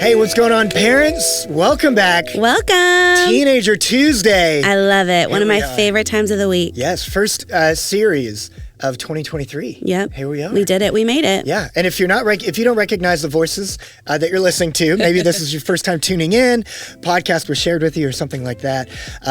Hey, what's going on, parents? Welcome back. Welcome. Teenager Tuesday. I love it. One of my are. favorite times of the week. Yes, first series of 2023. Yep. Here we are. We did it. We made it. Yeah, and if you're not if you don't recognize the voices that you're listening to, maybe this is your first time tuning in, podcast was shared with you or something like that.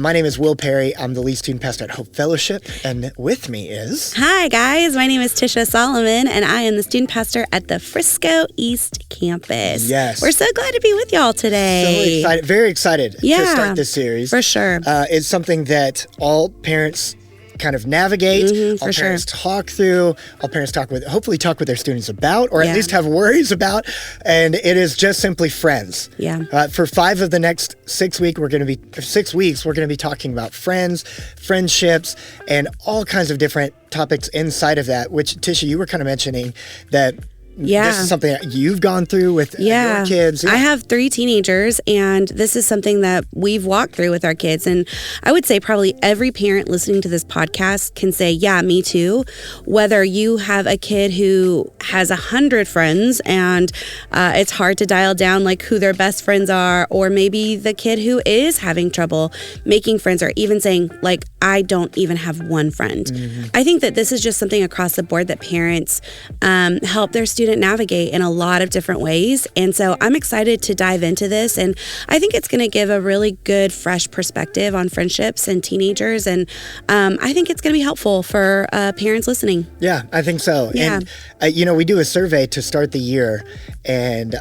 My name is Will Perry. I'm the lead student pastor at Hope Fellowship, and with me is... Hi, guys. My name is Tisha Solomon, and I am the student pastor at the Frisco East Campus. Yes. We're so glad to be with y'all today. So excited, very excited to start this series. For sure. It's something that all parents kind of navigate, all parents talk through, all parents hopefully talk with their students about, or at least have worries about, and it is just simply friends. Yeah. For 5 of the next 6 weeks, we're going to be talking about friends, friendships, and all kinds of different topics inside of that, which, Tisha, you were kind of mentioning that this is something that you've gone through with your kids. Yeah. I have 3 teenagers, and this is something that we've walked through with our kids. And I would say probably every parent listening to this podcast can say, yeah, me too. Whether you have a kid who has 100 friends and it's hard to dial down like who their best friends are, or maybe the kid who is having trouble making friends, or even saying like, I don't even have one friend. Mm-hmm. I think that this is just something across the board that parents help their students navigate in a lot of different ways. And so I'm excited to dive into this. And I think it's going to give a really good, fresh perspective on friendships and teenagers. And I think it's going to be helpful for parents listening. Yeah, I think so. Yeah. And, we do a survey to start the year, and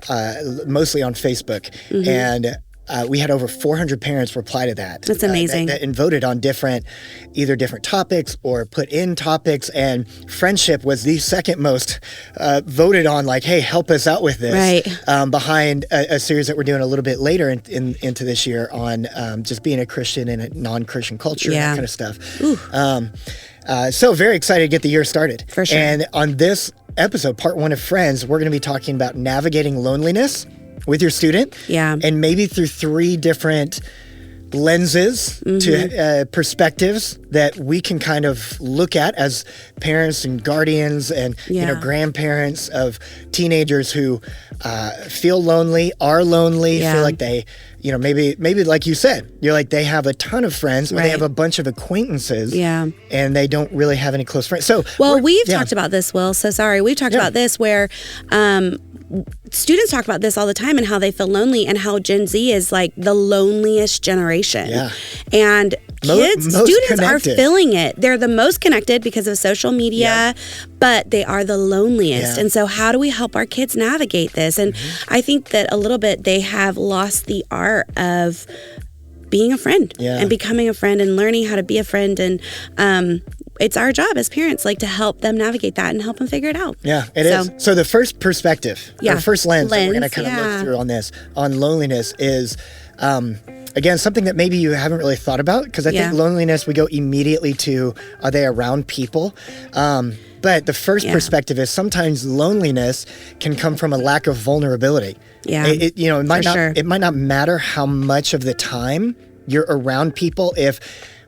mostly on Facebook. Mm-hmm. And we had over 400 parents reply to that. That's amazing. And voted on either different topics or put in topics. And friendship was the second most voted on, like, hey, help us out with this. Right. Behind a series that we're doing a little bit later into this year on just being a Christian in a non-Christian culture, that kind of stuff. So very excited to get the year started. For sure. And on this episode, part 1 of Friends, we're going to be talking about navigating loneliness with your student, and maybe through 3 different lenses to perspectives that we can kind of look at as parents and guardians and grandparents of teenagers who feel lonely, are lonely, feel like they, maybe like you said, you're like they have a ton of friends, or they have a bunch of acquaintances, and they don't really have any close friends. So we've talked about this, Will. So sorry, we've talked about this where students talk about this all the time and how they feel lonely, and how Gen Z is like the loneliest generation. Yeah. And students are feeling it. They're the most connected because of social media, but they are the loneliest. And so how do we help our kids navigate this? And I think that a little bit they have lost the art of being a friend and becoming a friend and learning how to be a friend. And it's our job as parents, like, to help them navigate that and help them figure it out. Yeah, it is. So the first perspective, the first lens that we're going to kind of look through on this, on loneliness, is, again, something that maybe you haven't really thought about, because I think loneliness, we go immediately to, are they around people? But the first perspective is sometimes loneliness can come from a lack of vulnerability. Yeah, it might not matter how much of the time you're around people if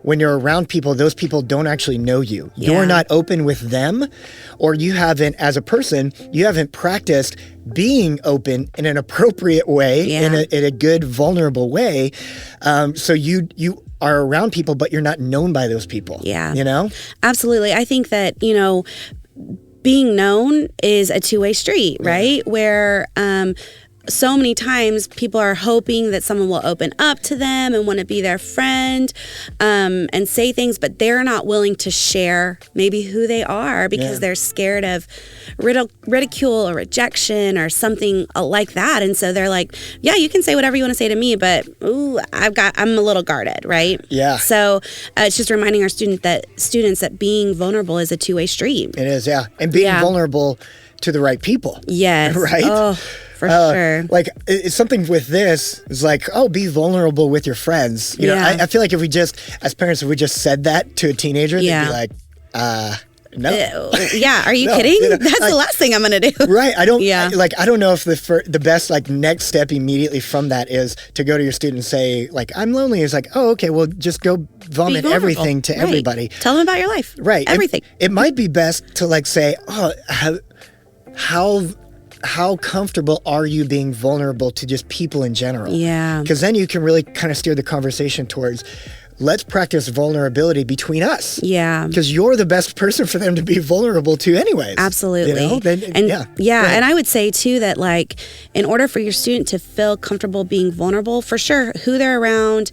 when you're around people, those people don't actually know you. Yeah. You're not open with them, or you haven't, as a person, you haven't practiced being open in an appropriate way, in a good, vulnerable way. So you are around people, but you're not known by those people. Yeah. Absolutely. I think that, being known is a two-way street, right? Where, so many times people are hoping that someone will open up to them and want to be their friend, and say things, but they're not willing to share maybe who they are because they're scared of ridicule or rejection or something like that. And so they're like, yeah, you can say whatever you want to say to me, but I'm a little guarded, right? Yeah. So it's just reminding our students that being vulnerable is a two-way street. It is, yeah. And being vulnerable to the right people. Yes. Right? Oh, for sure. Like, it's something with this is like, be vulnerable with your friends. I feel like if we just, as parents, if we just said that to a teenager, they'd be like, no. Are you kidding? That's the last thing I'm going to do. Right. I don't know if the best next step immediately from that is to go to your student and say, like, I'm lonely. It's like, oh, okay, well, just go vomit everything to everybody. Tell them about your how Everything. It might be best to say, how comfortable are you being vulnerable to just people in general? Yeah. Because then you can really kind of steer the conversation towards, let's practice vulnerability between us. Yeah. Because you're the best person for them to be vulnerable to anyways. Absolutely. You know? And I would say too that like in order for your student to feel comfortable being vulnerable, for sure, who they're around,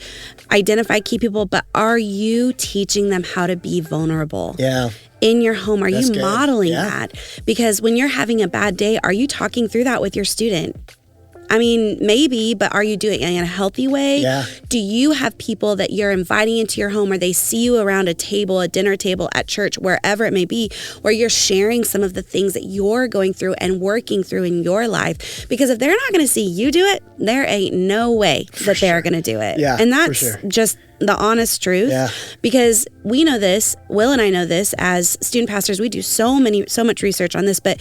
identify key people, but are you teaching them how to be vulnerable? Yeah. In your home, are That's you good. modeling that? Because when you're having a bad day, are you talking through that with your student? I mean, maybe, but are you doing it in a healthy way? Yeah. Do you have people that you're inviting into your home, or they see you around a table, a dinner table, at church, wherever it may be, where you're sharing some of the things that you're going through and working through in your life? Because if they're not going to see you do it, there ain't no way that they're going to do it. Yeah, and that's just the honest truth. Yeah. Because we know this, Will and I know this as student pastors. We do so much research on this, but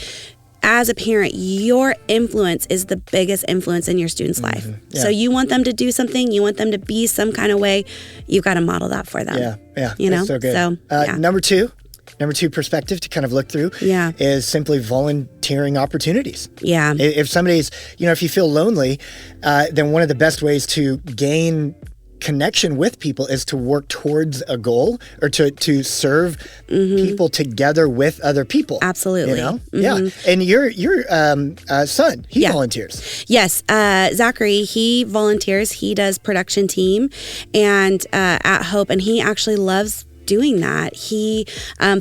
as a parent, your influence is the biggest influence in your student's life. Yeah. So you want them to do something, you want them to be some kind of way, you've got to model that for them. Yeah. You know? That's so good. So, Number two perspective to kind of look through is simply volunteering opportunities. Yeah. If somebody's, if you feel lonely, then one of the best ways to gain connection with people is to work towards a goal, or to serve people together with other people. Absolutely. Yeah. And your son, he volunteers. Yes. Zachary, he volunteers. He does production team and at Hope, and he actually loves doing that. He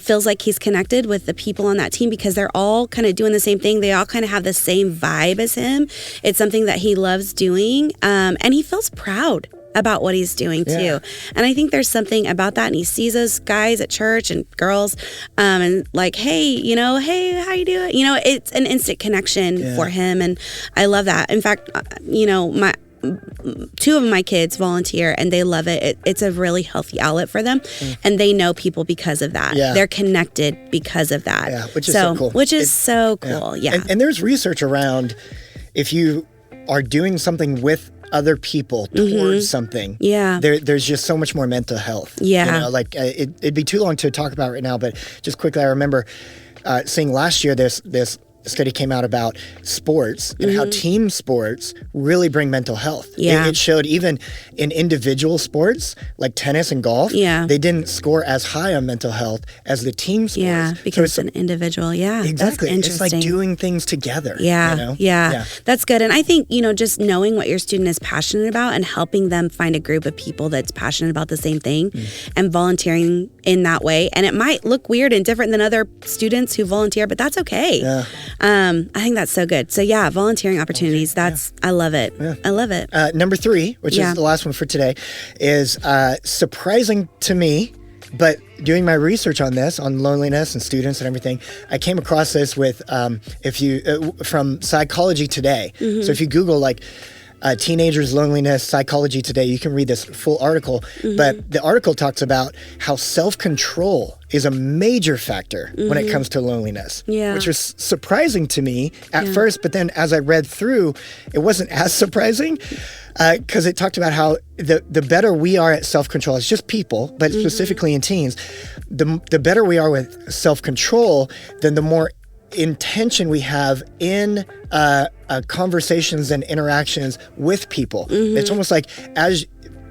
feels like he's connected with the people on that team because they're all kind of doing the same thing. They all kind of have the same vibe as him. It's something that he loves doing, and he feels proud about what he's doing too. And I think there's something about that. And he sees those guys at church and girls, and like, hey, hey, how you doing? It's an instant connection for him. And I love that. In fact, my two of my kids volunteer and they love it. It's a really healthy outlet for them, and they know people because of that. They're connected because of that. Which is so cool. Which is so cool. And there's research around, if you are doing something with other people towards something, there's just so much more mental health. It'd be too long to talk about right now, but just quickly, I remember seeing last year this study came out about sports and how team sports really bring mental health. It showed even in individual sports like tennis and golf, they didn't score as high on mental health as the team sports. Yeah, because so it's an individual. Yeah, exactly. That's it's like doing things together. Yeah, that's good. And I think, just knowing what your student is passionate about and helping them find a group of people that's passionate about the same thing and volunteering in that way. And it might look weird and different than other students who volunteer, but that's okay. Yeah. I think that's so good. So volunteering opportunities. I love it. Yeah. I love it. Number 3, which is the last one for today, is surprising to me, but doing my research on this, on loneliness and students and everything, I came across this with from Psychology Today. So if you Google teenagers' loneliness, Psychology Today, you can read this full article. But the article talks about how self-control is a major factor when it comes to loneliness, which was surprising to me at first. But then as I read through, it wasn't as surprising, because it talked about how the better we are at self-control, it's just people, but specifically in teens, the better we are with self-control, then the more intention we have in conversations and interactions with people. It's almost like as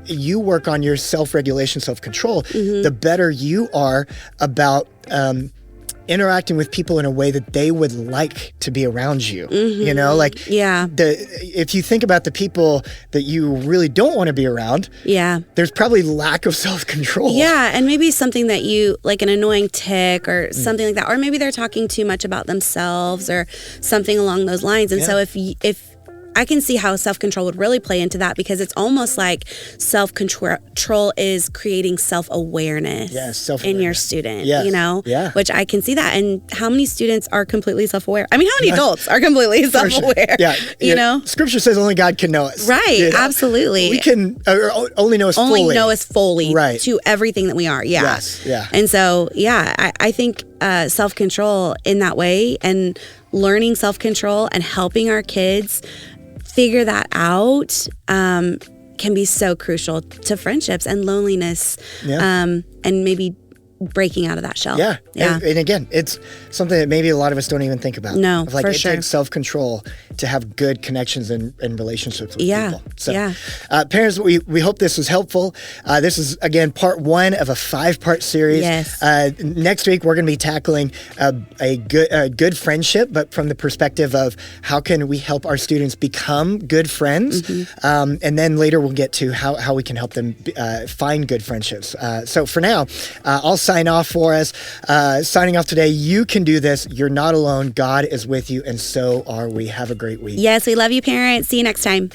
you work on your self-regulation, self-control, the better you are about interacting with people in a way that they would like to be around you. If you think about the people that you really don't want to be around, there's probably lack of self-control. And maybe something that you, like an annoying tick or something like that, or maybe they're talking too much about themselves or something along those lines. And so if I can see how self-control would really play into that, because it's almost like self-control is creating self-awareness in your student, which I can see that. And how many students are completely self-aware? I mean, how many adults are completely self-aware? Scripture says only God can know us. Right, absolutely. We can only know us fully. Only know us fully to everything that we are, And so, I think self-control in that way, and learning self-control and helping our kids figure that out can be so crucial to friendships and loneliness, and maybe breaking out of that shell. Yeah. And again, it's something that maybe a lot of us don't even think about. No, of like, for it sure. takes self-control to have good connections and relationships with people. So, parents, we hope this was helpful. This is, again, part 1 of a 5-part series. Yes. Next week, we're going to be tackling a good friendship, but from the perspective of how can we help our students become good friends. Mm-hmm. And then later we'll get to how we can help them find good friendships. So for now, I'll sign off for us. Signing off today, you can do this. You're not alone. God is with you, and so are we. Have a great week. Yes, we love you, parents. See you next time.